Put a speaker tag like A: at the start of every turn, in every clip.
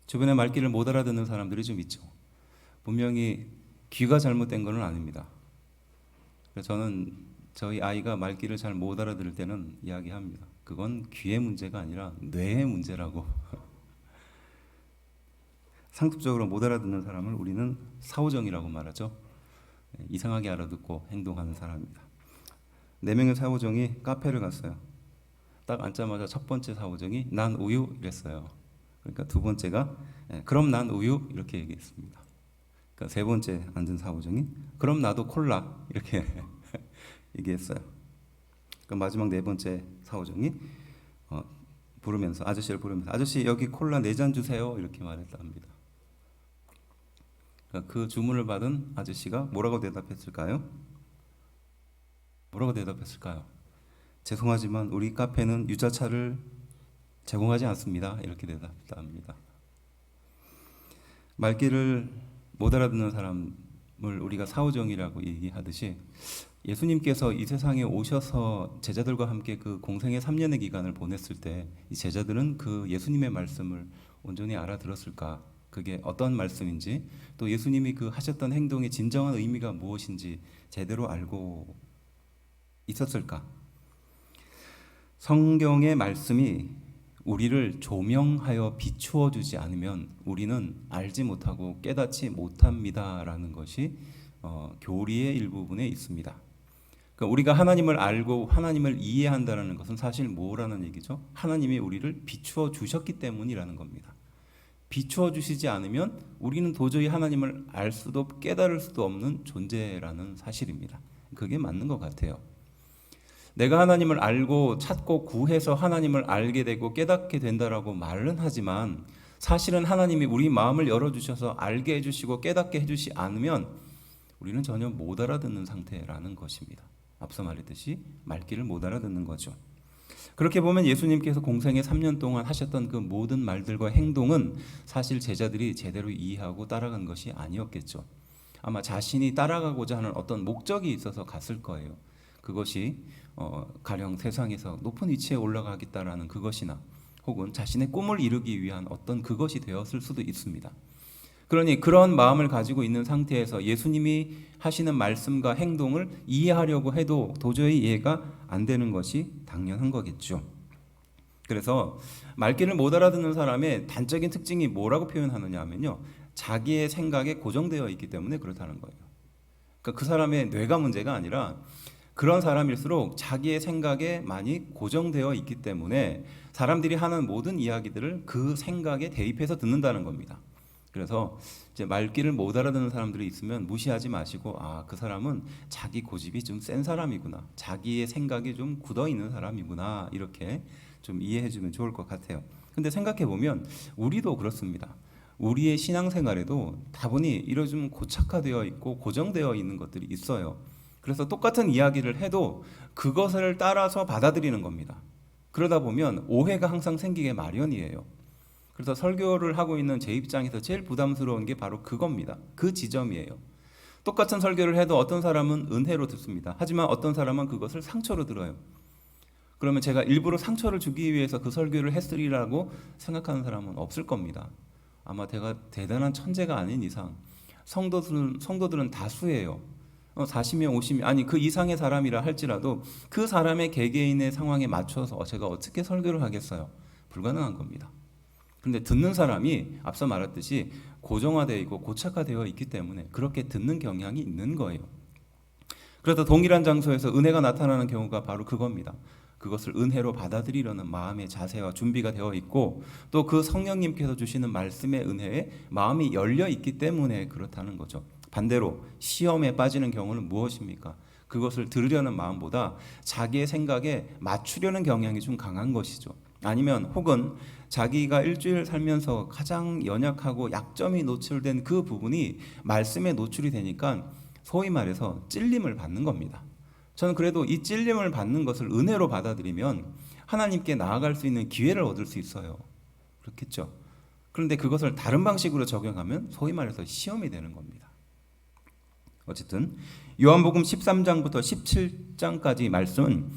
A: 주변에 말귀를 못 알아듣는 사람들이 좀 있죠. 분명히 귀가 잘못된 건 아닙니다. 그래서 저는 저희 아이가 말귀를 잘 못 알아들을 때는 이야기합니다. 그건 귀의 문제가 아니라 뇌의 문제라고. 상습적으로 못 알아듣는 사람을 우리는 사오정이라고 말하죠. 이상하게 알아듣고 행동하는 사람입니다. 4명의 사오정이 카페를 갔어요. 딱 앉자마자 첫 번째 사오정이 난 우유 이랬어요. 그러니까 두 번째가 그럼 난 우유 이렇게 얘기했습니다. 그러니까 세 번째 앉은 사오정이 그럼 나도 콜라 이렇게 얘기했어요. 그러니까 마지막 네 번째 사오정이 부르면서 아저씨를 부르면서 아저씨 여기 콜라 4잔 주세요 이렇게 말했답니다. 그러니까 그 주문을 받은 아저씨가 뭐라고 대답했을까요? 뭐라고 대답했을까요? 죄송하지만 우리 카페는 유자차를 제공하지 않습니다. 이렇게 대답합니다. 말귀를 못 알아듣는 사람을 우리가 사오정이라고 얘기하듯이 예수님께서 이 세상에 오셔서 제자들과 함께 그 공생의 3년의 기간을 보냈을 때 이 제자들은 그 예수님의 말씀을 온전히 알아들었을까? 그게 어떤 말씀인지 또 예수님이 그 하셨던 행동의 진정한 의미가 무엇인지 제대로 알고 있었을까? 성경의 말씀이 우리를 조명하여 비추어 주지 않으면 우리는 알지 못하고 깨닫지 못합니다라는 것이 교리의 일부분에 있습니다. 그러니까 우리가 하나님을 알고 하나님을 이해한다는 것은 사실 뭐라는 얘기죠? 하나님이 우리를 비추어 주셨기 때문이라는 겁니다. 비추어 주시지 않으면 우리는 도저히 하나님을 알 수도 깨달을 수도 없는 존재라는 사실입니다. 그게 맞는 것 같아요. 내가 하나님을 알고 찾고 구해서 하나님을 알게 되고 깨닫게 된다라고 말은 하지만 사실은 하나님이 우리 마음을 열어주셔서 알게 해주시고 깨닫게 해주시 않으면 우리는 전혀 못 알아듣는 상태라는 것입니다. 앞서 말했듯이 말귀를 못 알아듣는 거죠. 그렇게 보면 예수님께서 공생의 3년 동안 하셨던 그 모든 말들과 행동은 사실 제자들이 제대로 이해하고 따라간 것이 아니었겠죠. 아마 자신이 따라가고자 하는 어떤 목적이 있어서 갔을 거예요. 그것이 가령 세상에서 높은 위치에 올라가겠다라는 그것이나 혹은 자신의 꿈을 이루기 위한 어떤 그것이 되었을 수도 있습니다. 그러니 그런 마음을 가지고 있는 상태에서 예수님이 하시는 말씀과 행동을 이해하려고 해도 도저히 이해가 안 되는 것이 당연한 거겠죠. 그래서 말귀를 못 알아듣는 사람의 단적인 특징이 뭐라고 표현하느냐 하면요, 자기의 생각에 고정되어 있기 때문에 그렇다는 거예요. 그러니까 그 사람의 뇌가 문제가 아니라 그런 사람일수록 자기의 생각에 많이 고정되어 있기 때문에 사람들이 하는 모든 이야기들을 그 생각에 대입해서 듣는다는 겁니다. 그래서 이제 말귀를 못 알아듣는 사람들이 있으면 무시하지 마시고 그 사람은 자기 고집이 좀 센 사람이구나, 자기의 생각이 좀 굳어 있는 사람이구나 이렇게 좀 이해해 주면 좋을 것 같아요. 근데 생각해 보면 우리도 그렇습니다. 우리의 신앙생활에도 다분히 이런 좀 고착화되어 있고 고정되어 있는 것들이 있어요. 그래서 똑같은 이야기를 해도 그것을 따라서 받아들이는 겁니다. 그러다 보면 오해가 항상 생기게 마련이에요. 그래서 설교를 하고 있는 제 입장에서 제일 부담스러운 게 바로 그겁니다. 그 지점이에요. 똑같은 설교를 해도 어떤 사람은 은혜로 듣습니다. 하지만 어떤 사람은 그것을 상처로 들어요. 그러면 제가 일부러 상처를 주기 위해서 그 설교를 했으리라고 생각하는 사람은 없을 겁니다. 아마 제가 대단한 천재가 아닌 이상 성도들은 다수예요. 40명, 50명, 아니 그 이상의 사람이라 할지라도 그 사람의 개개인의 상황에 맞춰서 제가 어떻게 설교를 하겠어요? 불가능한 겁니다. 그런데 듣는 사람이 앞서 말했듯이 고정화되어 있고 고착화되어 있기 때문에 그렇게 듣는 경향이 있는 거예요. 그래서 동일한 장소에서 은혜가 나타나는 경우가 바로 그겁니다. 그것을 은혜로 받아들이려는 마음의 자세와 준비가 되어 있고 또 그 성령님께서 주시는 말씀의 은혜에 마음이 열려 있기 때문에 그렇다는 거죠. 반대로 시험에 빠지는 경우는 무엇입니까? 그것을 들으려는 마음보다 자기의 생각에 맞추려는 경향이 좀 강한 것이죠. 아니면 혹은 자기가 일주일 살면서 가장 연약하고 약점이 노출된 그 부분이 말씀에 노출이 되니까 소위 말해서 찔림을 받는 겁니다. 저는 그래도 이 찔림을 받는 것을 은혜로 받아들이면 하나님께 나아갈 수 있는 기회를 얻을 수 있어요. 그렇겠죠? 그런데 그것을 다른 방식으로 적용하면 소위 말해서 시험이 되는 겁니다. 어쨌든 요한복음 13장부터 17장까지 말씀은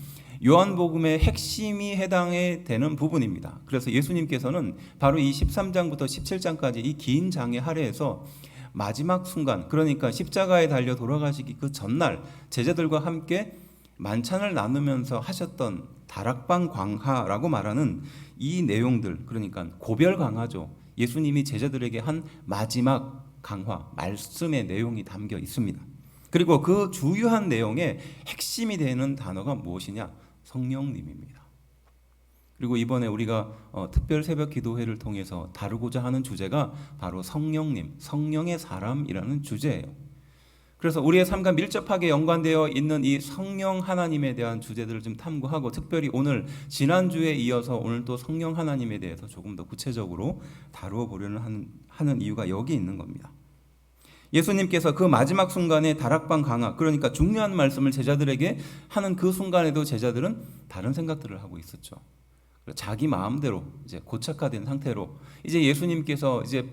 A: 요한복음의 핵심이 해당이 되는 부분입니다. 그래서 예수님께서는 바로 이 13장부터 17장까지 이 긴 장의 할애에서 마지막 순간, 그러니까 십자가에 달려 돌아가시기 그 전날 제자들과 함께 만찬을 나누면서 하셨던 다락방 광화라고 말하는 이 내용들, 그러니까 고별 강화죠. 예수님이 제자들에게 한 마지막 강화, 말씀의 내용이 담겨 있습니다. 그리고 그 주요한 내용의 핵심이 되는 단어가 무엇이냐? 성령님입니다. 그리고 이번에 우리가 특별 새벽 기도회를 통해서 다루고자 하는 주제가 바로 성령님, 성령의 사람이라는 주제예요. 그래서 우리의 삶과 밀접하게 연관되어 있는 이 성령 하나님에 대한 주제들을 좀 탐구하고, 특별히 오늘 지난주에 이어서 오늘 또 성령 하나님에 대해서 조금 더 구체적으로 다루어 보려는 하는 이유가 여기 있는 겁니다. 예수님께서 그 마지막 순간에 다락방 강화, 그러니까 중요한 말씀을 제자들에게 하는 그 순간에도 제자들은 다른 생각들을 하고 있었죠. 자기 마음대로 이제 고착화된 상태로 이제 예수님께서 이제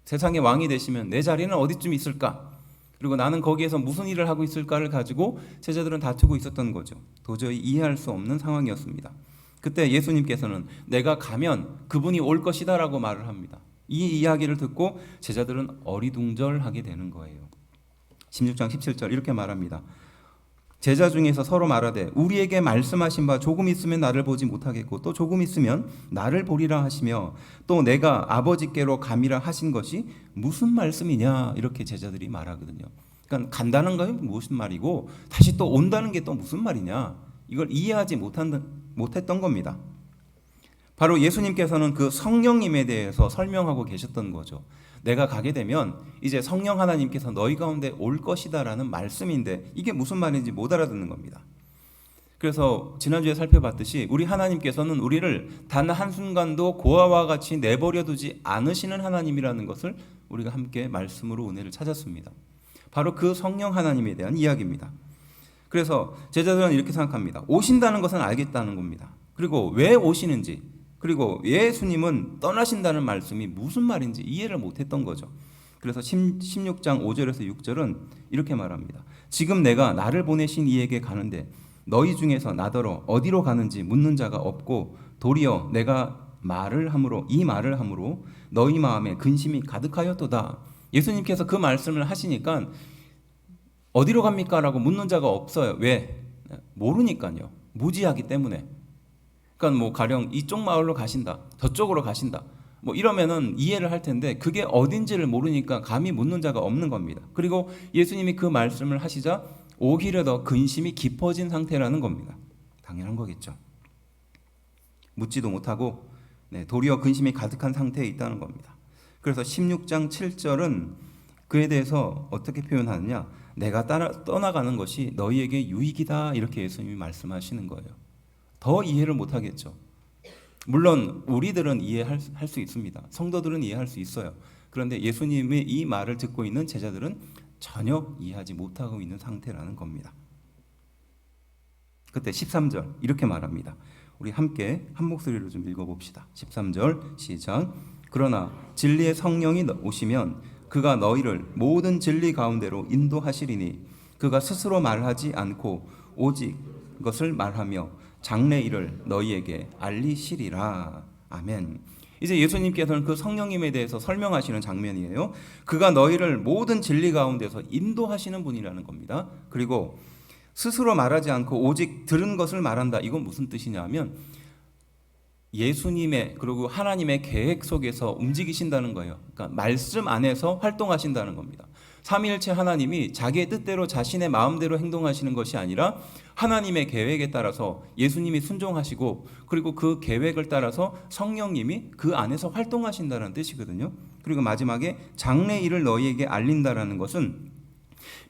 A: 세상의 왕이 되시면 내 자리는 어디쯤 있을까? 그리고 나는 거기에서 무슨 일을 하고 있을까를 가지고 제자들은 다투고 있었던 거죠. 도저히 이해할 수 없는 상황이었습니다. 그때 예수님께서는 내가 가면 그분이 올 것이다라고 말을 합니다. 이 이야기를 듣고 제자들은 어리둥절하게 되는 거예요. 16장 17절 이렇게 말합니다. 제자 중에서 서로 말하되 우리에게 말씀하신 바 조금 있으면 나를 보지 못하겠고 또 조금 있으면 나를 보리라 하시며 또 내가 아버지께로 감이라 하신 것이 무슨 말씀이냐, 이렇게 제자들이 말하거든요. 그러니까 간다는 건 무슨 말이고 다시 또 온다는 게 또 무슨 말이냐, 이걸 이해하지 못했던 겁니다. 바로 예수님께서는 그 성령님에 대해서 설명하고 계셨던 거죠. 내가 가게 되면 이제 성령 하나님께서 너희 가운데 올 것이다라는 말씀인데 이게 무슨 말인지 못 알아듣는 겁니다. 그래서 지난주에 살펴봤듯이 우리 하나님께서는 우리를 단 한순간도 고아와 같이 내버려 두지 않으시는 하나님이라는 것을 우리가 함께 말씀으로 은혜를 찾았습니다. 바로 그 성령 하나님에 대한 이야기입니다. 그래서 제자들은 이렇게 생각합니다. 오신다는 것은 알겠다는 겁니다. 그리고 왜 오시는지, 그리고 예수님은 떠나신다는 말씀이 무슨 말인지 이해를 못했던 거죠. 그래서 16장 5절에서 6절은 이렇게 말합니다. 지금 내가 나를 보내신 이에게 가는데 너희 중에서 나더러 어디로 가는지 묻는 자가 없고 도리어 내가 이 말을 함으로 너희 마음에 근심이 가득하였도다. 예수님께서 그 말씀을 하시니까 어디로 갑니까? 라고 묻는 자가 없어요. 왜? 모르니까요. 무지하기 때문에. 그러니까 뭐 가령 이쪽 마을로 가신다, 저쪽으로 가신다, 뭐 이러면은 이해를 할 텐데 그게 어딘지를 모르니까 감히 묻는 자가 없는 겁니다. 그리고 예수님이 그 말씀을 하시자 오히려 더 근심이 깊어진 상태라는 겁니다. 당연한 거겠죠. 묻지도 못하고 도리어 근심이 가득한 상태에 있다는 겁니다. 그래서 16장 7절은 그에 대해서 어떻게 표현하느냐, 내가 떠나가는 것이 너희에게 유익이다, 이렇게 예수님이 말씀하시는 거예요. 더 이해를 못하겠죠. 물론 우리들은 이해할 수 있습니다. 성도들은 이해할 수 있어요. 그런데 예수님의 이 말을 듣고 있는 제자들은 전혀 이해하지 못하고 있는 상태라는 겁니다. 그때 13절 이렇게 말합니다. 우리 함께 한 목소리로 좀 읽어봅시다. 13절 시작. 그러나 진리의 성령이 오시면 그가 너희를 모든 진리 가운데로 인도하시리니 그가 스스로 말하지 않고 오직 그것을 말하며 장래일을 너희에게 알리시리라. 아멘. 이제 예수님께서는 그 성령님에 대해서 설명하시는 장면이에요. 그가 너희를 모든 진리 가운데서 인도하시는 분이라는 겁니다. 그리고 스스로 말하지 않고 오직 들은 것을 말한다. 이건 무슨 뜻이냐면 예수님의 그리고 하나님의 계획 속에서 움직이신다는 거예요. 그러니까 말씀 안에서 활동하신다는 겁니다. 삼위일체 하나님이 자기의 뜻대로 자신의 마음대로 행동하시는 것이 아니라 하나님의 계획에 따라서 예수님이 순종하시고 그리고 그 계획을 따라서 성령님이 그 안에서 활동하신다는 뜻이거든요. 그리고 마지막에 장래일을 너희에게 알린다라는 것은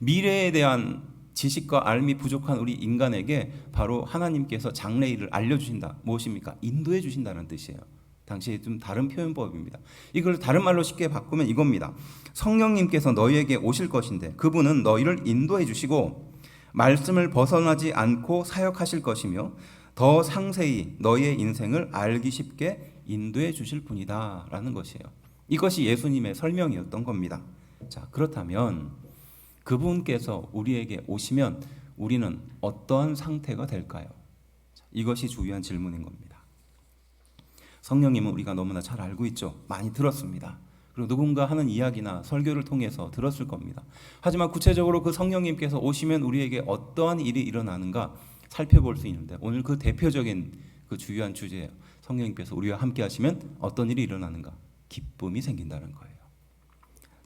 A: 미래에 대한 지식과 알미 부족한 우리 인간에게 바로 하나님께서 장래일을 알려주신다. 무엇입니까? 인도해 주신다는 뜻이에요. 당시에 좀 다른 표현법입니다. 이걸 다른 말로 쉽게 바꾸면 이겁니다. 성령님께서 너희에게 오실 것인데 그분은 너희를 인도해 주시고 말씀을 벗어나지 않고 사역하실 것이며 더 상세히 너희의 인생을 알기 쉽게 인도해 주실 분이다 라는 것이에요. 이것이 예수님의 설명이었던 겁니다. 자, 그렇다면 그분께서 우리에게 오시면 우리는 어떠한 상태가 될까요? 이것이 중요한 질문인 겁니다. 성령님은 우리가 너무나 잘 알고 있죠. 많이 들었습니다. 그리고 누군가 하는 이야기나 설교를 통해서 들었을 겁니다. 하지만 구체적으로 그 성령님께서 오시면 우리에게 어떠한 일이 일어나는가 살펴볼 수 있는데, 오늘 그 대표적인 그 주요한 주제예요. 성령님께서 우리와 함께 하시면 어떤 일이 일어나는가? 기쁨이 생긴다는 거예요.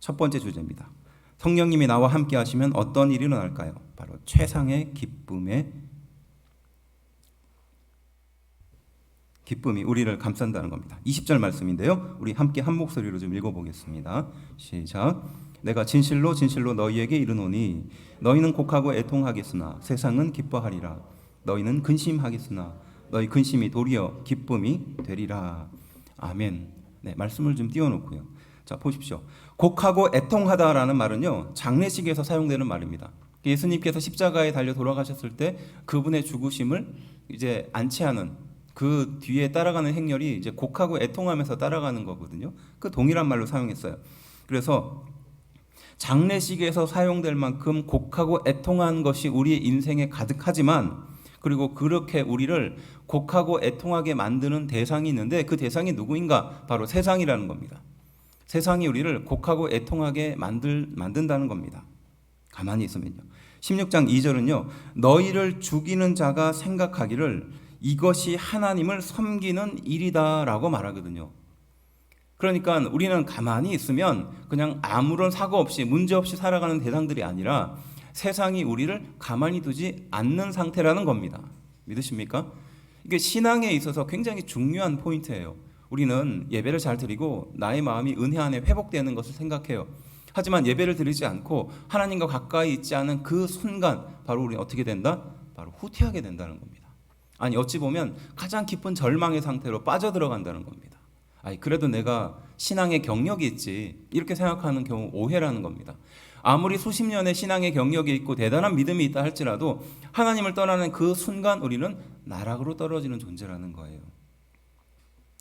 A: 첫 번째 주제입니다. 성령님이 나와 함께 하시면 어떤 일이 일어날까요? 바로 최상의 기쁨이 우리를 감싼다는 겁니다. 20절 말씀인데요. 우리 함께 한 목소리로 좀 읽어보겠습니다. 시작. 내가 진실로 진실로 너희에게 이르노니 너희는 곡하고 애통하겠으나 세상은 기뻐하리라. 너희는 근심하겠으나 너희 근심이 도리어 기쁨이 되리라. 아멘. 네, 말씀을 좀 띄워놓고요. 자, 보십시오. 곡하고 애통하다라는 말은요, 장례식에서 사용되는 말입니다. 예수님께서 십자가에 달려 돌아가셨을 때 그분의 죽으심을 이제 안치하는 그 뒤에 따라가는 행렬이 이제 곡하고 애통하면서 따라가는 거거든요. 그 동일한 말로 사용했어요. 그래서 장례식에서 사용될 만큼 곡하고 애통한 것이 우리의 인생에 가득하지만, 그리고 그렇게 우리를 곡하고 애통하게 만드는 대상이 있는데, 그 대상이 누구인가? 바로 세상이라는 겁니다. 세상이 우리를 곡하고 애통하게 만든다는 겁니다. 가만히 있으면요. 16장 2절은요. 너희를 죽이는 자가 생각하기를 이것이 하나님을 섬기는 일이다라고 말하거든요. 그러니까 우리는 가만히 있으면 그냥 아무런 사고 없이 문제 없이 살아가는 대상들이 아니라 세상이 우리를 가만히 두지 않는 상태라는 겁니다. 믿으십니까? 이게 신앙에 있어서 굉장히 중요한 포인트예요. 우리는 예배를 잘 드리고 나의 마음이 은혜 안에 회복되는 것을 생각해요. 하지만 예배를 드리지 않고 하나님과 가까이 있지 않은 그 순간 바로 우리는 어떻게 된다? 바로 후퇴하게 된다는 겁니다. 아니, 어찌 보면 가장 깊은 절망의 상태로 빠져들어간다는 겁니다. 아니, 그래도 내가 신앙의 경력이 있지, 이렇게 생각하는 경우 오해라는 겁니다. 아무리 수십 년의 신앙의 경력이 있고 대단한 믿음이 있다 할지라도 하나님을 떠나는 그 순간 우리는 나락으로 떨어지는 존재라는 거예요.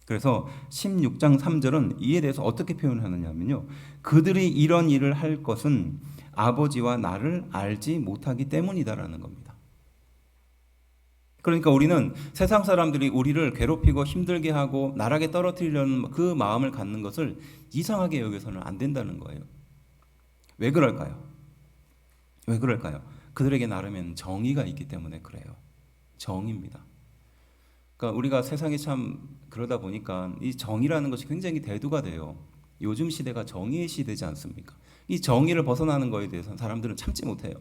A: 그래서 16장 3절은 이에 대해서 어떻게 표현하느냐면요, 그들이 이런 일을 할 것은 아버지와 나를 알지 못하기 때문이다라는 겁니다. 그러니까 우리는 세상 사람들이 우리를 괴롭히고 힘들게 하고 나락에 떨어뜨리려는 그 마음을 갖는 것을 이상하게 여겨서는 안 된다는 거예요. 왜 그럴까요? 왜 그럴까요? 그들에게 나름엔 정의가 있기 때문에 그래요. 정의입니다. 그러니까 우리가 세상에 참 그러다 보니까 이 정의라는 것이 굉장히 대두가 돼요. 요즘 시대가 정의의 시대지 않습니까? 이 정의를 벗어나는 거에 대해서 사람들은 참지 못해요.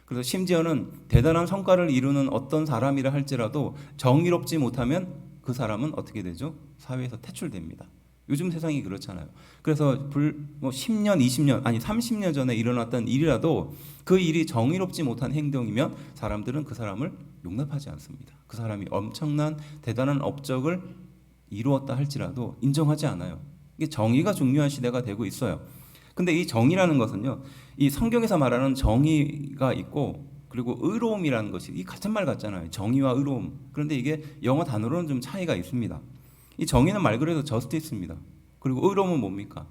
A: 그래서 심지어는 대단한 성과를 이루는 어떤 사람이라 할지라도 정의롭지 못하면 그 사람은 어떻게 되죠? 사회에서 퇴출됩니다. 요즘 세상이 그렇잖아요. 그래서 10년, 20년, 아니 30년 전에 일어났던 일이라도 그 일이 정의롭지 못한 행동이면 사람들은 그 사람을 용납하지 않습니다. 그 사람이 엄청난 대단한 업적을 이루었다 할지라도 인정하지 않아요. 이게 정의가 중요한 시대가 되고 있어요. 근데 이 정의라는 것은요, 이 성경에서 말하는 정의가 있고, 그리고 의로움이라는 것이 이 같은 말 같잖아요. 정의와 의로움. 그런데 이게 영어 단어로는 좀 차이가 있습니다. 이 정의는 말 그대로 justice입니다. 그리고 의로움은 뭡니까?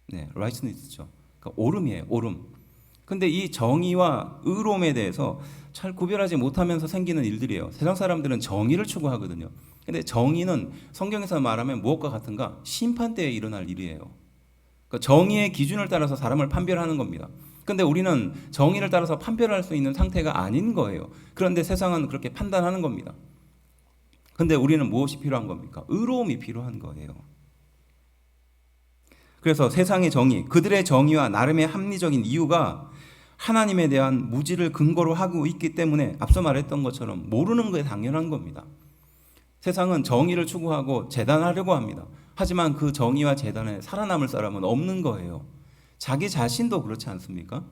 A: 네, righteous죠. 그러니까 옳음이에요. 옳음. 근데 이 정의와 의로움에 대해서 잘 구별하지 못하면서 생기는 일들이에요. 세상 사람들은 정의를 추구하거든요. 근데 정의는 성경에서 말하면 무엇과 같은가? 심판 때에 일어날 일이에요. 그러니까 정의의 기준을 따라서 사람을 판별하는 겁니다. 그런데 우리는 정의를 따라서 판별할 수 있는 상태가 아닌 거예요. 그런데 세상은 그렇게 판단하는 겁니다. 그런데 우리는 무엇이 필요한 겁니까? 의로움이 필요한 거예요. 그래서 세상의 정의, 그들의 정의와 나름의 합리적인 이유가 하나님에 대한 무지를 근거로 하고 있기 때문에 앞서 말했던 것처럼 모르는 게 당연한 겁니다. 세상은 정의를 추구하고 재단하려고 합니다. 하지만 그 정의와 재단에 살아남을 사람은 없는 거예요. 자기 자신도 그렇지 않습니까?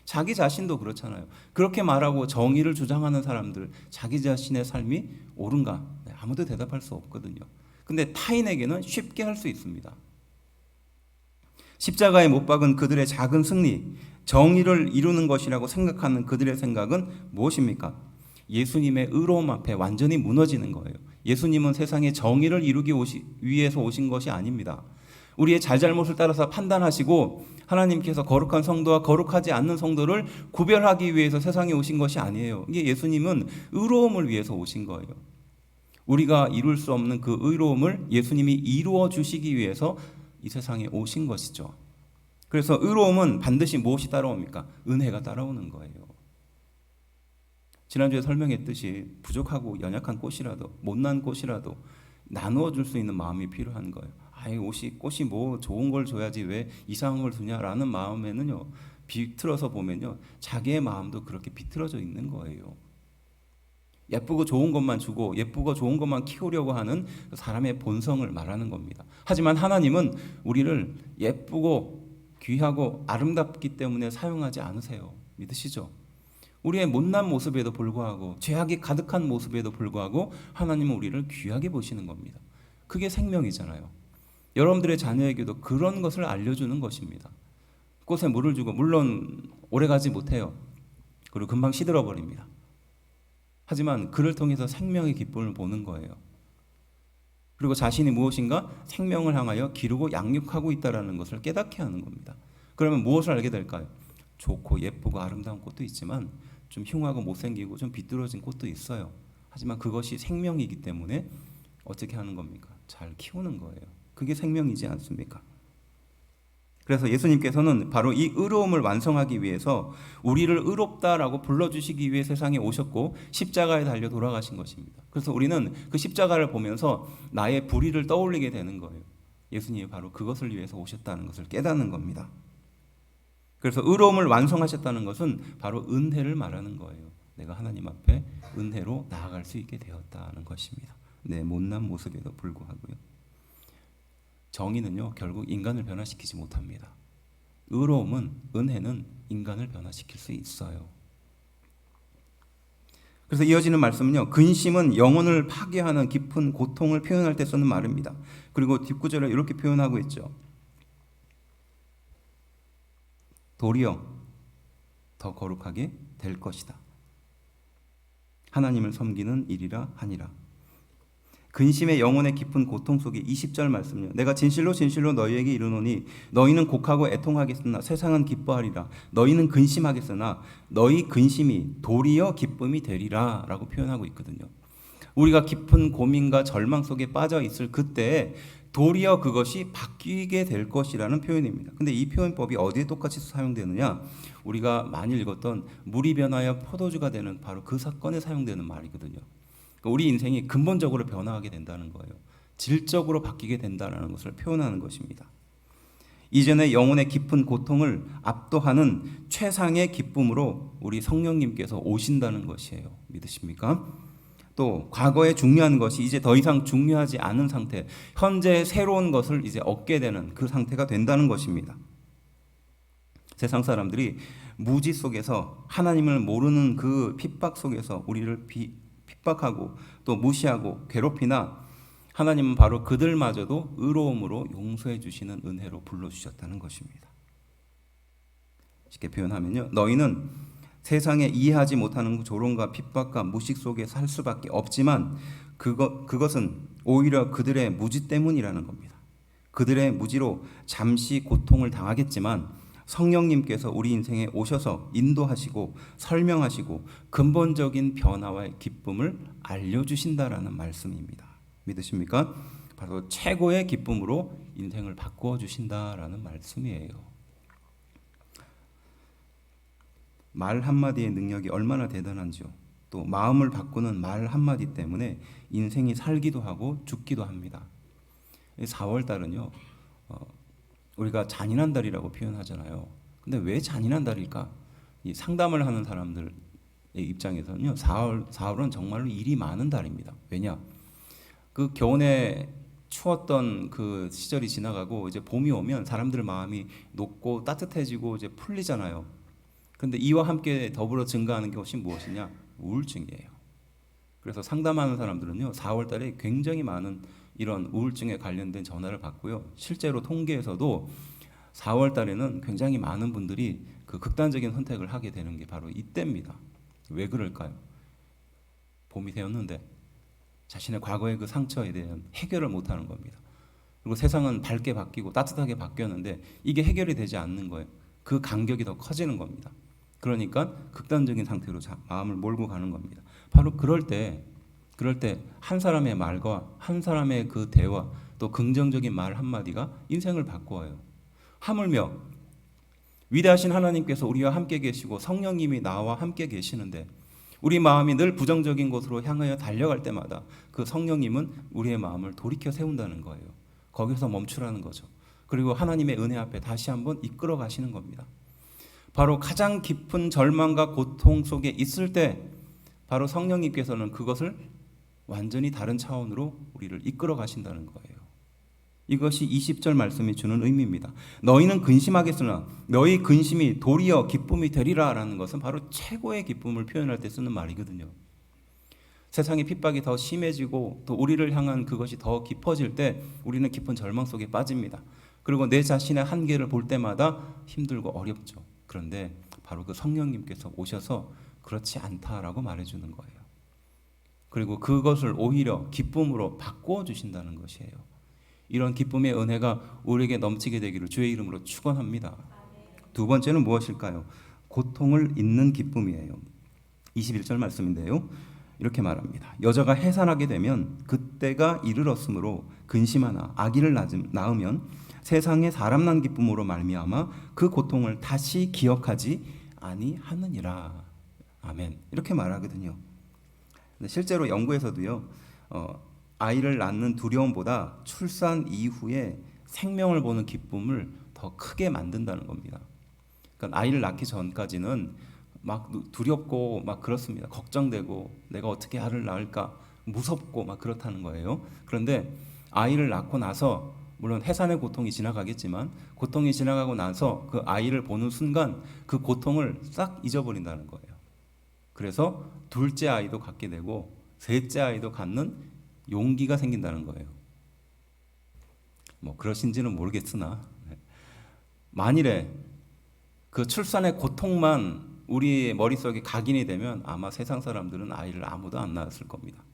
A: 자기 자신도 그렇잖아요. 그렇게 말하고 정의를 주장하는 사람들, 자기 자신의 삶이 옳은가? 네, 아무도 대답할 수 없거든요. 근데 타인에게는 쉽게 할 수 있습니다. 십자가에 못 박은 그들의 작은 승리, 정의를 이루는 것이라고 생각하는 그들의 생각은 무엇입니까? 예수님의 의로움 앞에 완전히 무너지는 거예요. 예수님은 세상에 정의를 이루기 위해서 오신 것이 아닙니다. 우리의 잘잘못을 따라서 판단하시고 하나님께서 거룩한 성도와 거룩하지 않는 성도를 구별하기 위해서 세상에 오신 것이 아니에요. 이게 예수님은 의로움을 위해서 오신 거예요. 우리가 이룰 수 없는 그 의로움을 예수님이 이루어 주시기 위해서 이 세상에 오신 것이죠. 그래서 의로움은 반드시 무엇이 따라옵니까? 은혜가 따라오는 거예요. 지난주에 설명했듯이 부족하고 연약한 꽃이라도 못난 꽃이라도 나누어 줄 수 있는 마음이 필요한 거예요. 아이 꽃이 뭐 좋은 걸 줘야지 왜 이상한 걸 주냐라는 마음에는요, 비틀어서 보면요, 자기의 마음도 그렇게 비틀어져 있는 거예요. 예쁘고 좋은 것만 주고 예쁘고 좋은 것만 키우려고 하는 사람의 본성을 말하는 겁니다. 하지만 하나님은 우리를 예쁘고 귀하고 아름답기 때문에 사용하지 않으세요. 믿으시죠? 우리의 못난 모습에도 불구하고 죄악이 가득한 모습에도 불구하고 하나님은 우리를 귀하게 보시는 겁니다. 그게 생명이잖아요. 여러분들의 자녀에게도 그런 것을 알려주는 것입니다. 꽃에 물을 주고 물론 오래가지 못해요. 그리고 금방 시들어 버립니다. 하지만 그를 통해서 생명의 기쁨을 보는 거예요. 그리고 자신이 무엇인가 생명을 향하여 기르고 양육하고 있다는 것을 깨닫게 하는 겁니다. 그러면 무엇을 알게 될까요? 좋고 예쁘고 아름다운 꽃도 있지만 좀 흉하고 못생기고 좀 비뚤어진 꽃도 있어요. 하지만 그것이 생명이기 때문에 어떻게 하는 겁니까? 잘 키우는 거예요. 그게 생명이지 않습니까? 그래서 예수님께서는 바로 이 의로움을 완성하기 위해서 우리를 의롭다라고 불러주시기 위해 세상에 오셨고 십자가에 달려 돌아가신 것입니다. 그래서 우리는 그 십자가를 보면서 나의 불의를 떠올리게 되는 거예요. 예수님이 바로 그것을 위해서 오셨다는 것을 깨닫는 겁니다. 그래서 의로움을 완성하셨다는 것은 바로 은혜를 말하는 거예요. 내가 하나님 앞에 은혜로 나아갈 수 있게 되었다는 것입니다. 내 못난 모습에도 불구하고요. 정의는요, 결국 인간을 변화시키지 못합니다. 의로움은, 은혜는 인간을 변화시킬 수 있어요. 그래서 이어지는 말씀은요, 근심은 영혼을 파괴하는 깊은 고통을 표현할 때 쓰는 말입니다. 그리고 뒷구절을 이렇게 표현하고 있죠. 도리어 더 거룩하게 될 것이다. 하나님을 섬기는 일이라 하니라. 근심의 영혼의 깊은 고통 속에 20절 말씀이요. 내가 진실로 진실로 너희에게 이르노니 너희는 곡하고 애통하겠으나 세상은 기뻐하리라. 너희는 근심하겠으나 너희 근심이 도리어 기쁨이 되리라 라고 표현하고 있거든요. 우리가 깊은 고민과 절망 속에 빠져 있을 그때 도리어 그것이 바뀌게 될 것이라는 표현입니다. 근데 이 표현법이 어디에 똑같이 사용되느냐? 우리가 많이 읽었던 물이 변하여 포도주가 되는 바로 그 사건에 사용되는 말이거든요. 우리 인생이 근본적으로 변화하게 된다는 거예요. 질적으로 바뀌게 된다는 것을 표현하는 것입니다. 이전의 영혼의 깊은 고통을 압도하는 최상의 기쁨으로 우리 성령님께서 오신다는 것이에요. 믿으십니까? 또 과거에 중요한 것이 이제 더 이상 중요하지 않은 상태, 현재 새로운 것을 이제 얻게 되는 그 상태가 된다는 것입니다. 세상 사람들이 무지 속에서 하나님을 모르는 그 핍박 속에서 우리를 핍박하고 또 무시하고 괴롭히나 하나님은 바로 그들마저도 의로움으로 용서해 주시는 은혜로 불러주셨다는 것입니다. 쉽게 표현하면요, 너희는 세상에 이해하지 못하는 조롱과 핍박과 무식 속에 살 수밖에 없지만 그것은 오히려 그들의 무지 때문이라는 겁니다. 그들의 무지로 잠시 고통을 당하겠지만 성령님께서 우리 인생에 오셔서 인도하시고 설명하시고 근본적인 변화와 기쁨을 알려주신다라는 말씀입니다. 믿으십니까? 바로 최고의 기쁨으로 인생을 바꾸어 주신다라는 말씀이에요. 말 한마디의 능력이 얼마나 대단한지요. 또 마음을 바꾸는 말 한마디 때문에 인생이 살기도 하고 죽기도 합니다. 4월 달은요, 우리가 잔인한 달이라고 표현하잖아요. 근데 왜 잔인한 달일까? 이 상담을 하는 사람들의 입장에서는요, 4월은 정말로 일이 많은 달입니다. 왜냐? 그 겨울에 추웠던 그 시절이 지나가고 이제 봄이 오면 사람들 마음이 녹고 따뜻해지고 이제 풀리잖아요. 근데 이와 함께 더불어 증가하는 것이 무엇이냐? 우울증이에요. 그래서 상담하는 사람들은요, 4월 달에 굉장히 많은 이런 우울증에 관련된 전화를 받고요. 실제로 통계에서도 4월 달에는 굉장히 많은 분들이 그 극단적인 선택을 하게 되는 게 바로 이때입니다. 왜 그럴까요? 봄이 되었는데 자신의 과거의 그 상처에 대한 해결을 못하는 겁니다. 그리고 세상은 밝게 바뀌고 따뜻하게 바뀌었는데 이게 해결이 되지 않는 거예요. 그 간격이 더 커지는 겁니다. 그러니까 극단적인 상태로 마음을 몰고 가는 겁니다. 바로 그럴 때 한 사람의 말과 한 사람의 그 대화, 또 긍정적인 말 한마디가 인생을 바꾸어요. 하물며 위대하신 하나님께서 우리와 함께 계시고 성령님이 나와 함께 계시는데 우리 마음이 늘 부정적인 곳으로 향하여 달려갈 때마다 그 성령님은 우리의 마음을 돌이켜 세운다는 거예요. 거기서 멈추라는 거죠. 그리고 하나님의 은혜 앞에 다시 한번 이끌어 가시는 겁니다. 바로 가장 깊은 절망과 고통 속에 있을 때 바로 성령님께서는 그것을 완전히 다른 차원으로 우리를 이끌어 가신다는 거예요. 이것이 20절 말씀이 주는 의미입니다. 너희는 근심하겠으나 너희 근심이 도리어 기쁨이 되리라 라는 것은 바로 최고의 기쁨을 표현할 때 쓰는 말이거든요. 세상의 핍박이 더 심해지고 또 우리를 향한 그것이 더 깊어질 때 우리는 깊은 절망 속에 빠집니다. 그리고 내 자신의 한계를 볼 때마다 힘들고 어렵죠. 그런데 바로 그 성령님께서 오셔서 그렇지 않다라고 말해주는 거예요. 그리고 그것을 오히려 기쁨으로 바꾸어 주신다는 것이에요. 이런 기쁨의 은혜가 우리에게 넘치게 되기를 주의 이름으로 축원합니다. 두 번째는 무엇일까요? 고통을 잊는 기쁨이에요. 21절 말씀인데요. 이렇게 말합니다. 여자가 해산하게 되면 그때가 이르렀으므로 근심하나 아기를 낳으면 세상에 사람 난 기쁨으로 말미암아 그 고통을 다시 기억하지 아니하느니라. 아멘. 이렇게 말하거든요. 실제로 연구에서도요. 아이를 낳는 두려움보다 출산 이후에 생명을 보는 기쁨을 더 크게 만든다는 겁니다. 그러니까 아이를 낳기 전까지는 막 두렵고 막 그렇습니다. 걱정되고 내가 어떻게 아이를 낳을까 무섭고 막 그렇다는 거예요. 그런데 아이를 낳고 나서 물론 해산의 고통이 지나가겠지만 고통이 지나가고 나서 그 아이를 보는 순간 그 고통을 싹 잊어버린다는 거예요. 그래서 둘째 아이도 갖게 되고 셋째 아이도 갖는 용기가 생긴다는 거예요. 뭐 그러신지는 모르겠으나 만일에 그 출산의 고통만 우리 머릿속에 각인이 되면 아마 세상 사람들은 아이를 아무도 안 낳았을 겁니다.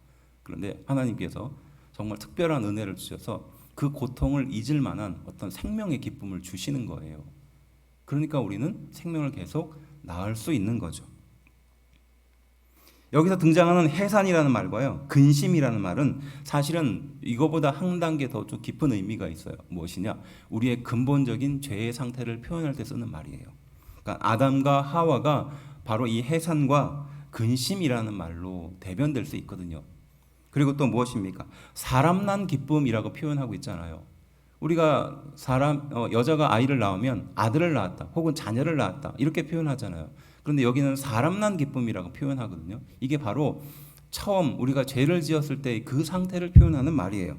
A: 그런데 하나님께서 정말 특별한 은혜를 주셔서 그 고통을 잊을 만한 어떤 생명의 기쁨을 주시는 거예요. 그러니까 우리는 생명을 계속 낳을 수 있는 거죠. 여기서 등장하는 해산이라는 말과요, 근심이라는 말은 사실은 이거보다 한 단계 더 좀 깊은 의미가 있어요. 무엇이냐? 우리의 근본적인 죄의 상태를 표현할 때 쓰는 말이에요. 그러니까 아담과 하와가 바로 이 해산과 근심이라는 말로 대변될 수 있거든요. 그리고 또 무엇입니까? 사람 난 기쁨이라고 표현하고 있잖아요. 우리가 여자가 아이를 낳으면 아들을 낳았다 혹은 자녀를 낳았다 이렇게 표현하잖아요. 그런데 여기는 사람 난 기쁨이라고 표현하거든요. 이게 바로 처음 우리가 죄를 지었을 때 그 상태를 표현하는 말이에요.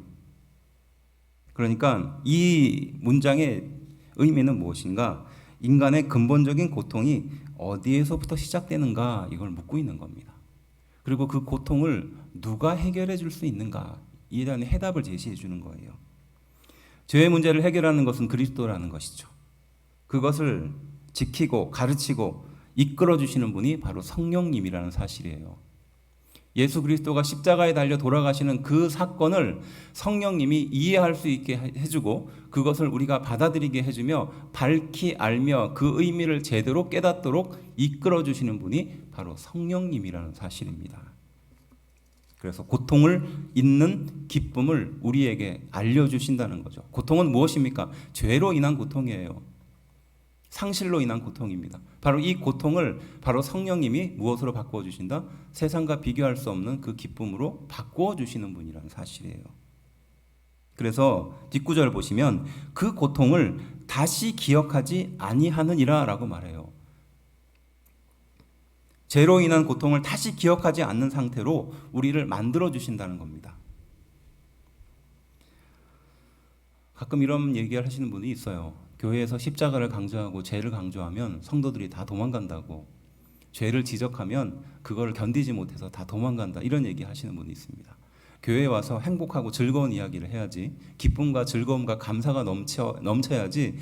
A: 그러니까 이 문장의 의미는 무엇인가? 인간의 근본적인 고통이 어디에서부터 시작되는가 이걸 묻고 있는 겁니다. 그리고 그 고통을 누가 해결해 줄 수 있는가 이에 대한 해답을 제시해 주는 거예요. 죄의 문제를 해결하는 것은 그리스도라는 것이죠. 그것을 지키고 가르치고 이끌어 주시는 분이 바로 성령님이라는 사실이에요. 예수 그리스도가 십자가에 달려 돌아가시는 그 사건을 성령님이 이해할 수 있게 해주고 그것을 우리가 받아들이게 해주며 밝히 알며 그 의미를 제대로 깨닫도록 이끌어 주시는 분이 바로 성령님이라는 사실입니다. 그래서 고통을 잊는 기쁨을 우리에게 알려주신다는 거죠. 고통은 무엇입니까? 죄로 인한 고통이에요. 상실로 인한 고통입니다. 바로 이 고통을 바로 성령님이 무엇으로 바꾸어 주신다? 세상과 비교할 수 없는 그 기쁨으로 바꾸어 주시는 분이라는 사실이에요. 그래서 뒷구절 보시면 그 고통을 다시 기억하지 아니하느니라 라고 말해요. 죄로 인한 고통을 다시 기억하지 않는 상태로 우리를 만들어 주신다는 겁니다. 가끔 이런 얘기를 하시는 분이 있어요. 교회에서 십자가를 강조하고 죄를 강조하면 성도들이 다 도망간다고, 죄를 지적하면 그걸 견디지 못해서 다 도망간다, 이런 얘기 하시는 분이 있습니다. 교회에 와서 행복하고 즐거운 이야기를 해야지, 기쁨과 즐거움과 감사가 넘쳐야지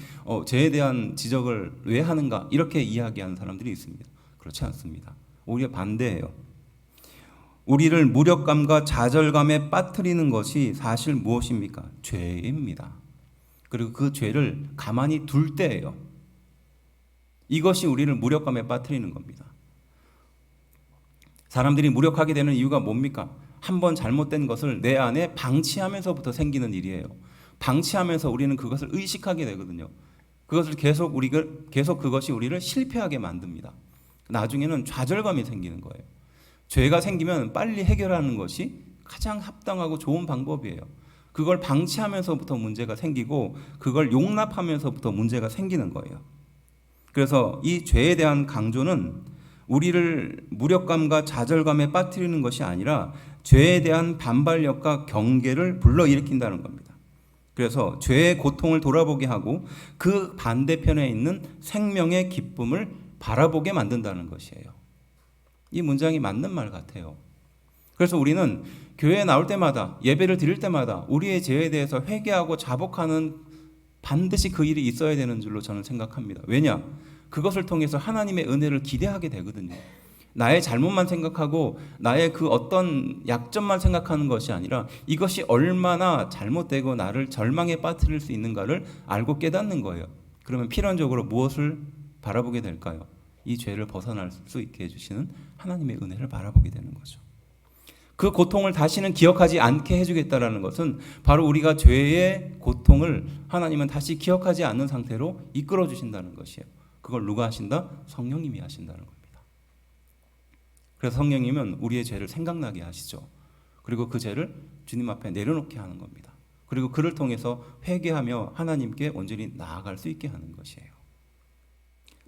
A: 죄에 대한 지적을 왜 하는가 이렇게 이야기하는 사람들이 있습니다. 그렇지 않습니다. 오히려 반대예요. 우리를 무력감과 좌절감에 빠뜨리는 것이 사실 무엇입니까? 죄입니다. 그리고 그 죄를 가만히 둘 때예요. 이것이 우리를 무력감에 빠뜨리는 겁니다. 사람들이 무력하게 되는 이유가 뭡니까? 한번 잘못된 것을 내 안에 방치하면서부터 생기는 일이에요. 방치하면서 우리는 그것을 의식하게 되거든요. 그것을 계속 그것이 우리를 실패하게 만듭니다. 나중에는 좌절감이 생기는 거예요. 죄가 생기면 빨리 해결하는 것이 가장 합당하고 좋은 방법이에요. 그걸 방치하면서부터 문제가 생기고 그걸 용납하면서부터 문제가 생기는 거예요. 그래서 이 죄에 대한 강조는 우리를 무력감과 좌절감에 빠뜨리는 것이 아니라 죄에 대한 반발력과 경계를 불러일으킨다는 겁니다. 그래서 죄의 고통을 돌아보게 하고 그 반대편에 있는 생명의 기쁨을 바라보게 만든다는 것이에요. 이 문장이 맞는 말 같아요. 그래서 우리는 교회에 나올 때마다, 예배를 드릴 때마다 우리의 죄에 대해서 회개하고 자복하는 반드시 그 일이 있어야 되는 줄로 저는 생각합니다. 왜냐? 그것을 통해서 하나님의 은혜를 기대하게 되거든요. 나의 잘못만 생각하고 나의 그 어떤 약점만 생각하는 것이 아니라 이것이 얼마나 잘못되고 나를 절망에 빠뜨릴 수 있는가를 알고 깨닫는 거예요. 그러면 필연적으로 무엇을 바라보게 될까요? 이 죄를 벗어날 수 있게 해주시는 하나님의 은혜를 바라보게 되는 거죠. 그 고통을 다시는 기억하지 않게 해주겠다라는 것은 바로 우리가 죄의 고통을 하나님은 다시 기억하지 않는 상태로 이끌어 주신다는 것이에요. 그걸 누가 하신다? 성령님이 하신다는 겁니다. 그래서 성령님은 우리의 죄를 생각나게 하시죠. 그리고 그 죄를 주님 앞에 내려놓게 하는 겁니다. 그리고 그를 통해서 회개하며 하나님께 온전히 나아갈 수 있게 하는 것이에요.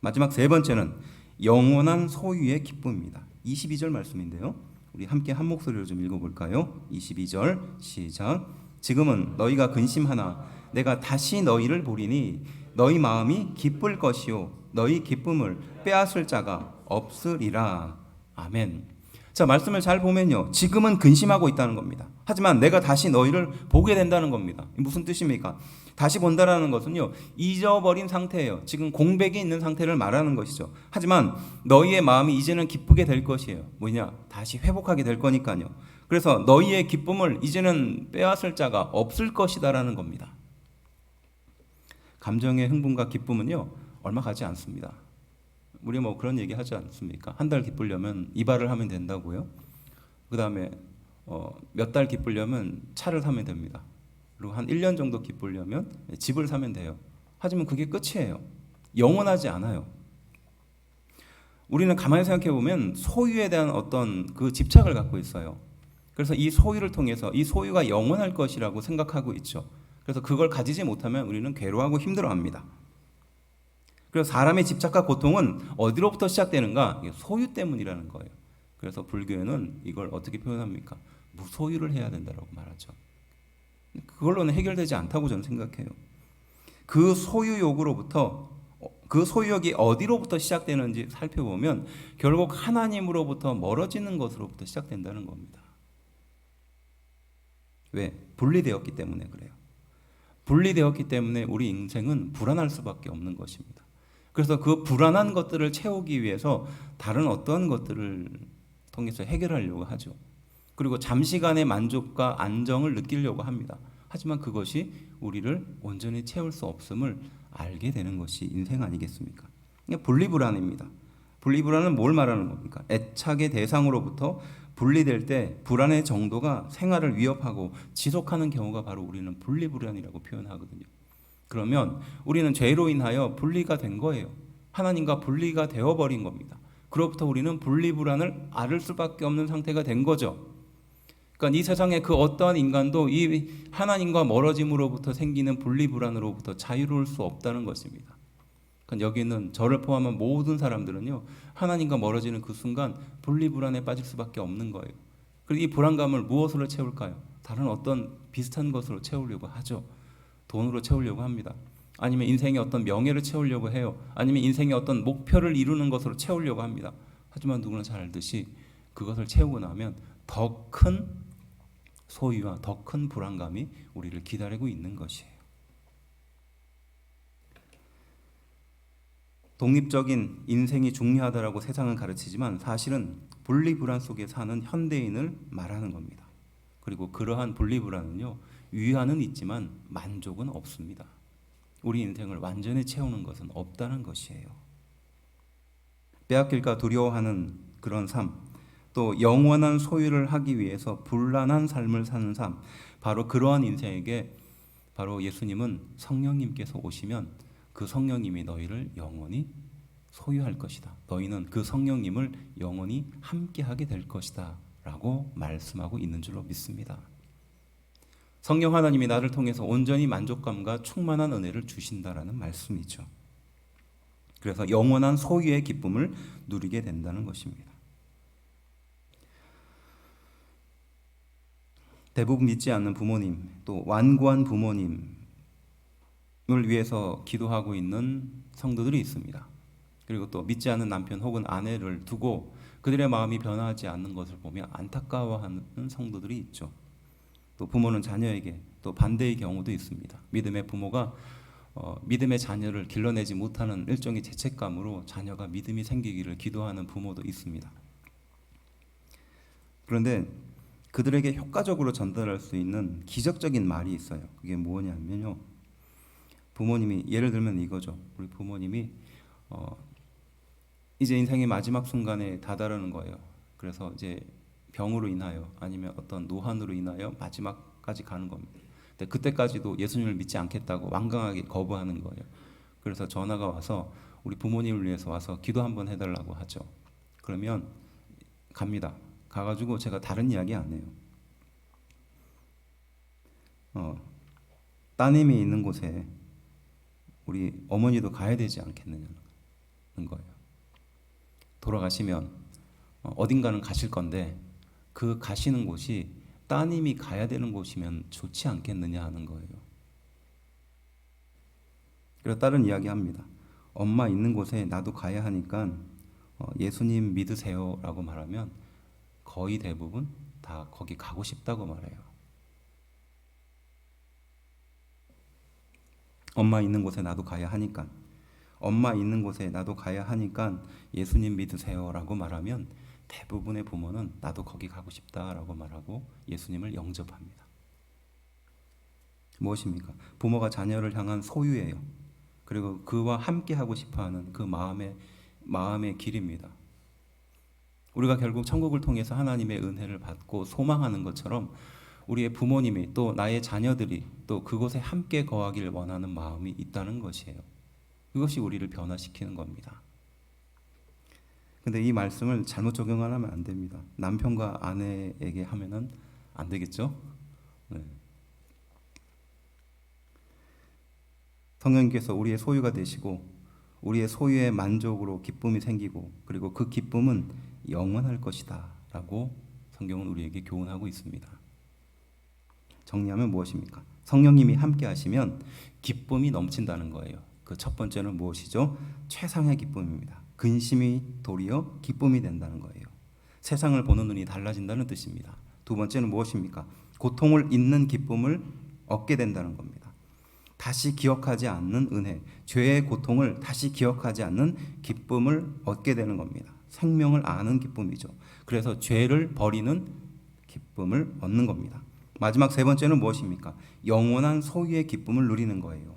A: 마지막 세 번째는 영원한 소유의 기쁨입니다. 22절 말씀인데요. 우리 함께 한 목소리로 좀 읽어볼까요? 22절 시작. 지금은 너희가 근심하나 내가 다시 너희를 보리니 너희 마음이 기쁠 것이요 너희 기쁨을 빼앗을 자가 없으리라. 아멘. 자, 말씀을 잘 보면요, 지금은 근심하고 있다는 겁니다. 하지만 내가 다시 너희를 보게 된다는 겁니다. 무슨 뜻입니까? 다시 본다라는 것은요, 잊어버린 상태예요. 지금 공백이 있는 상태를 말하는 것이죠. 하지만 너희의 마음이 이제는 기쁘게 될 것이에요. 뭐냐? 다시 회복하게 될 거니까요. 그래서 너희의 기쁨을 이제는 빼앗을 자가 없을 것이다라는 겁니다. 감정의 흥분과 기쁨은요, 얼마 가지 않습니다. 우리 뭐 그런 얘기 하지 않습니까? 한 달 기쁘려면 이발을 하면 된다고요. 그 다음에 몇 달 기쁘려면 차를 사면 됩니다. 그리고 한 1년 정도 기쁘려면 집을 사면 돼요. 하지만 그게 끝이에요. 영원하지 않아요. 우리는 가만히 생각해 보면 소유에 대한 어떤 그 집착을 갖고 있어요. 그래서 이 소유를 통해서 이 소유가 영원할 것이라고 생각하고 있죠. 그래서 그걸 가지지 못하면 우리는 괴로워하고 힘들어합니다. 그래서 사람의 집착과 고통은 어디로부터 시작되는가? 소유 때문이라는 거예요. 그래서 불교에는 이걸 어떻게 표현합니까? 무소유를 해야 된다고 말하죠. 그걸로는 해결되지 않다고 저는 생각해요. 그 소유욕으로부터, 그 소유욕이 어디로부터 시작되는지 살펴보면 결국 하나님으로부터 멀어지는 것으로부터 시작된다는 겁니다. 왜? 분리되었기 때문에 그래요. 분리되었기 때문에 우리 인생은 불안할 수밖에 없는 것입니다. 그래서 그 불안한 것들을 채우기 위해서 다른 어떤 것들을 통해서 해결하려고 하죠. 그리고 잠시간의 만족과 안정을 느끼려고 합니다. 하지만 그것이 우리를 온전히 채울 수 없음을 알게 되는 것이 인생 아니겠습니까? 분리불안입니다. 분리불안은 뭘 말하는 겁니까? 애착의 대상으로부터 분리될 때 불안의 정도가 생활을 위협하고 지속하는 경우가 바로 우리는 분리불안이라고 표현하거든요. 그러면 우리는 죄로 인하여 분리가 된 거예요. 하나님과 분리가 되어버린 겁니다. 그로부터 우리는 분리불안을 앓을 수밖에 없는 상태가 된 거죠. 그러니까 이 세상의 그 어떠한 인간도 이 하나님과 멀어짐으로부터 생기는 분리불안으로부터 자유로울 수 없다는 것입니다. 그러니까 여기는 저를 포함한 모든 사람들은요, 하나님과 멀어지는 그 순간 분리불안에 빠질 수밖에 없는 거예요. 그리고 이 불안감을 무엇으로 채울까요? 다른 어떤 비슷한 것으로 채우려고 하죠. 돈으로 채우려고 합니다. 아니면 인생의 어떤 명예를 채우려고 해요. 아니면 인생의 어떤 목표를 이루는 것으로 채우려고 합니다. 하지만 누구나 잘 알듯이 그것을 채우고 나면 더 큰 소유와 더 큰 불안감이 우리를 기다리고 있는 것이에요. 독립적인 인생이 중요하다라고 세상은 가르치지만 사실은 분리불안 속에 사는 현대인을 말하는 겁니다. 그리고 그러한 분리불안은요, 위안은 있지만 만족은 없습니다. 우리 인생을 완전히 채우는 것은 없다는 것이에요. 빼앗길까 두려워하는 그런 삶, 또 영원한 소유를 하기 위해서 불안한 삶을 사는 삶, 바로 그러한 인생에게 바로 예수님은 성령님께서 오시면 그 성령님이 너희를 영원히 소유할 것이다. 너희는 그 성령님을 영원히 함께하게 될 것이다 라고 말씀하고 있는 줄로 믿습니다. 성령 하나님이 나를 통해서 온전히 만족감과 충만한 은혜를 주신다라는 말씀이죠. 그래서 영원한 소유의 기쁨을 누리게 된다는 것입니다. 대부분 믿지 않는 부모님, 또 완고한 부모님을 위해서 기도하고 있는 성도들이 있습니다. 그리고 또 믿지 않는 남편 혹은 아내를 두고 그들의 마음이 변하지 않는 것을 보며 안타까워하는 성도들이 있죠. 또 부모는 자녀에게 또 반대의 경우도 있습니다. 믿음의 부모가 믿음의 자녀를 길러내지 못하는 일종의 죄책감으로 자녀가 믿음이 생기기를 기도하는 부모도 있습니다. 그런데 그들에게 효과적으로 전달할 수 있는 기적적인 말이 있어요. 그게 뭐냐면요, 부모님이 예를 들면 이거죠. 우리 부모님이 이제 인생의 마지막 순간에 다다르는 거예요. 그래서 이제 병으로 인하여 아니면 어떤 노환으로 인하여 마지막까지 가는 겁니다. 근데 그때까지도 예수님을 믿지 않겠다고 완강하게 거부하는 거예요. 그래서 전화가 와서 우리 부모님을 위해서 와서 기도 한번 해달라고 하죠. 그러면 갑니다. 가가지고 제가 다른 이야기 안 해요. 따님이 있는 곳에 우리 어머니도 가야 되지 않겠느냐는 거예요. 돌아가시면 어딘가는 가실 건데 그 가시는 곳이 따님이 가야 되는 곳이면 좋지 않겠느냐 하는 거예요. 그래서 다른 이야기합니다. 엄마 있는 곳에 나도 가야 하니까 예수님 믿으세요 라고 말하면 거의 대부분 다 거기 가고 싶다고 말해요. 엄마 있는 곳에 나도 가야 하니까, 엄마 있는 곳에 나도 가야 하니까 예수님 믿으세요 라고 말하면 대부분의 부모는 나도 거기 가고 싶다라고 말하고 예수님을 영접합니다. 무엇입니까? 부모가 자녀를 향한 소유예요. 그리고 그와 함께 하고 싶어하는 그 마음의 길입니다. 우리가 결국 천국을 통해서 하나님의 은혜를 받고 소망하는 것처럼 우리의 부모님이 또 나의 자녀들이 또 그곳에 함께 거하길 원하는 마음이 있다는 것이에요. 그것이 우리를 변화시키는 겁니다. 근데 이 말씀을 잘못 적용하면 안 됩니다. 남편과 아내에게 하면은 안 되겠죠? 네. 성령님께서 우리의 소유가 되시고 우리의 소유의 만족으로 기쁨이 생기고 그리고 그 기쁨은 영원할 것이다 라고 성경은 우리에게 교훈하고 있습니다. 정리하면 무엇입니까? 성령님이 함께 하시면 기쁨이 넘친다는 거예요. 그 첫 번째는 무엇이죠? 최상의 기쁨입니다. 근심이 도리어 기쁨이 된다는 거예요. 세상을 보는 눈이 달라진다는 뜻입니다. 두 번째는 무엇입니까? 고통을 잊는 기쁨을 얻게 된다는 겁니다. 다시 기억하지 않는 은혜, 죄의 고통을 다시 기억하지 않는 기쁨을 얻게 되는 겁니다. 생명을 아는 기쁨이죠. 그래서 죄를 버리는 기쁨을 얻는 겁니다. 마지막 세 번째는 무엇입니까? 영원한 소유의 기쁨을 누리는 거예요.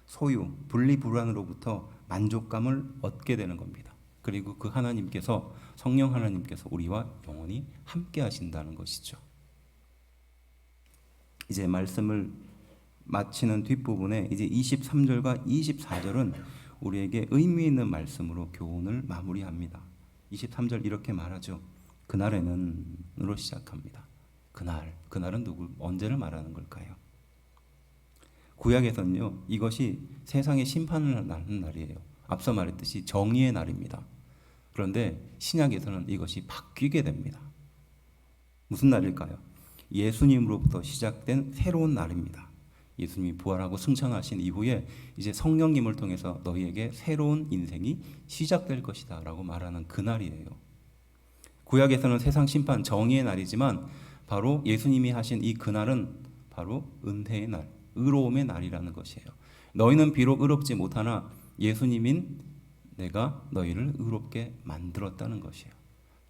A: 소유, 분리불안으로부터 만족감을 얻게 되는 겁니다. 그리고 그 하나님께서, 성령 하나님께서 우리와 영원히 함께 하신다는 것이죠. 이제 말씀을 마치는 뒷부분에 이제 23절과 24절은 우리에게 의미 있는 말씀으로 교훈을 마무리합니다. 23절 이렇게 말하죠. 그날에는으로 시작합니다. 그날은 언제를 말하는 걸까요? 구약에서는요, 이것이 세상의 심판을 하는 날이에요. 앞서 말했듯이 정의의 날입니다. 그런데 신약에서는 이것이 바뀌게 됩니다. 무슨 날일까요? 예수님으로부터 시작된 새로운 날입니다. 예수님이 부활하고 승천하신 이후에 이제 성령님을 통해서 너희에게 새로운 인생이 시작될 것이다 라고 말하는 그날이에요. 구약에서는 세상 심판 정의의 날이지만 바로 예수님이 하신 이 그날은 바로 은혜의 날, 의로움의 날이라는 것이에요. 너희는 비록 의롭지 못하나 예수님인 내가 너희를 의롭게 만들었다는 것이에요.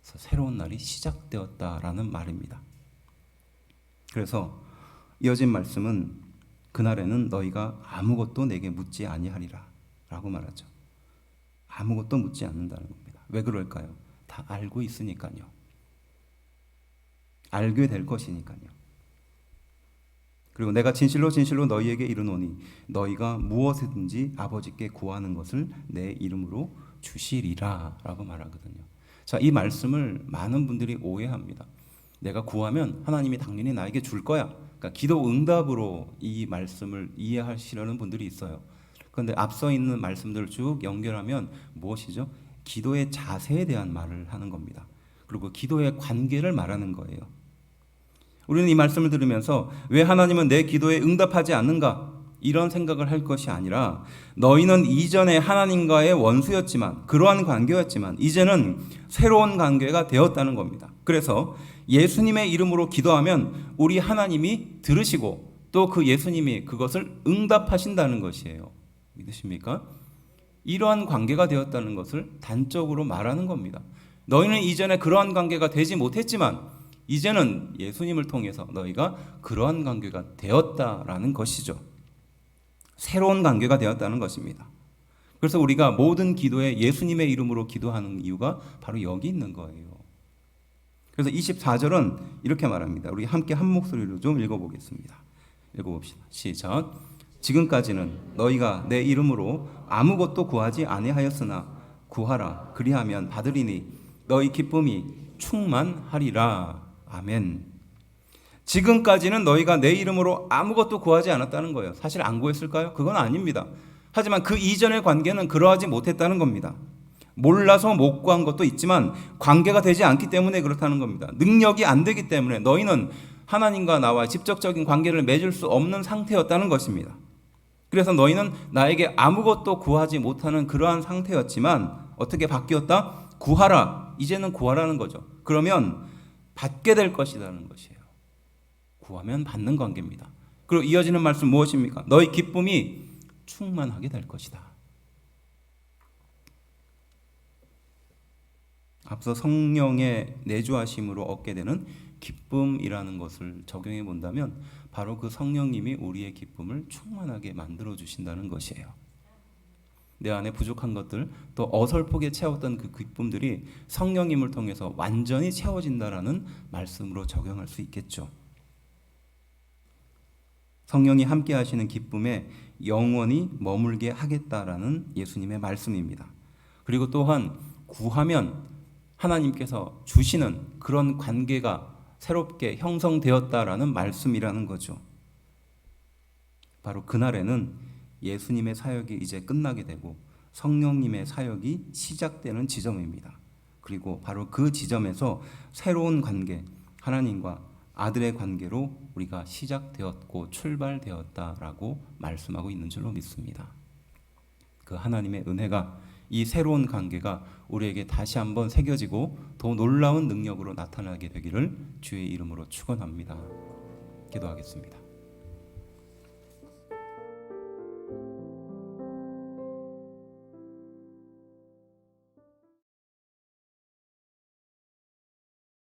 A: 그래서 새로운 날이 시작되었다라는 말입니다. 그래서 이어진 말씀은 그날에는 너희가 아무것도 내게 묻지 아니하리라 라고 말하죠. 아무것도 묻지 않는다는 겁니다. 왜 그럴까요? 다 알고 있으니까요. 알게 될 것이니까요. 그리고 내가 진실로 진실로 너희에게 이르노니 너희가 무엇이든지 아버지께 구하는 것을 내 이름으로 주시리라 라고 말하거든요. 자, 이 말씀을 많은 분들이 오해합니다. 내가 구하면 하나님이 당연히 나에게 줄 거야. 그러니까 기도 응답으로 이 말씀을 이해하시려는 분들이 있어요. 그런데 앞서 있는 말씀들을 쭉 연결하면 무엇이죠? 기도의 자세에 대한 말을 하는 겁니다. 그리고 기도의 관계를 말하는 거예요. 우리는 이 말씀을 들으면서 왜 하나님은 내 기도에 응답하지 않는가? 이런 생각을 할 것이 아니라 너희는 이전에 하나님과의 원수였지만 그러한 관계였지만 이제는 새로운 관계가 되었다는 겁니다. 그래서 예수님의 이름으로 기도하면 우리 하나님이 들으시고 또 그 예수님이 그것을 응답하신다는 것이에요. 믿으십니까? 이러한 관계가 되었다는 것을 단적으로 말하는 겁니다. 너희는 이전에 그러한 관계가 되지 못했지만 이제는 예수님을 통해서 너희가 그러한 관계가 되었다라는 것이죠. 새로운 관계가 되었다는 것입니다. 그래서 우리가 모든 기도에 예수님의 이름으로 기도하는 이유가 바로 여기 있는 거예요. 그래서 24절은 이렇게 말합니다. 우리 함께 한 목소리로 좀 읽어보겠습니다. 읽어봅시다. 시작. 지금까지는 너희가 내 이름으로 아무것도 구하지 아니하였으나 구하라. 그리하면 받으리니 너희 기쁨이 충만하리라. 아멘. 지금까지는 너희가 내 이름으로 아무것도 구하지 않았다는 거예요. 사실 안 구했을까요? 그건 아닙니다. 하지만 그 이전의 관계는 그러하지 못했다는 겁니다. 몰라서 못 구한 것도 있지만 관계가 되지 않기 때문에 그렇다는 겁니다. 능력이 안 되기 때문에 너희는 하나님과 나와 직접적인 관계를 맺을 수 없는 상태였다는 것입니다. 그래서 너희는 나에게 아무것도 구하지 못하는 그러한 상태였지만 어떻게 바뀌었다? 구하라. 이제는 구하라는 거죠. 그러면 받게 될 것이라는 것이에요. 구하면 받는 관계입니다. 그리고 이어지는 말씀 무엇입니까? 너희 기쁨이 충만하게 될 것이다. 앞서 성령의 내주하심으로 얻게 되는 기쁨이라는 것을 적용해 본다면 바로 그 성령님이 우리의 기쁨을 충만하게 만들어 주신다는 것이에요. 내 안에 부족한 것들, 또 어설프게 채웠던 그 기쁨들이 성령님을 통해서 완전히 채워진다라는 말씀으로 적용할 수 있겠죠. 성령이 함께 하시는 기쁨에 영원히 머물게 하겠다라는 예수님의 말씀입니다. 그리고 또한 구하면 하나님께서 주시는 그런 관계가 새롭게 형성되었다라는 말씀이라는 거죠. 바로 그날에는 예수님의 사역이 이제 끝나게 되고 성령님의 사역이 시작되는 지점입니다. 그리고 바로 그 지점에서 새로운 관계, 하나님과 아들의 관계로 우리가 시작되었고 출발되었다라고 말씀하고 있는 줄로 믿습니다. 그 하나님의 은혜가 이 새로운 관계가 우리에게 다시 한번 새겨지고 더 놀라운 능력으로 나타나게 되기를 주의 이름으로 축원합니다. 기도하겠습니다.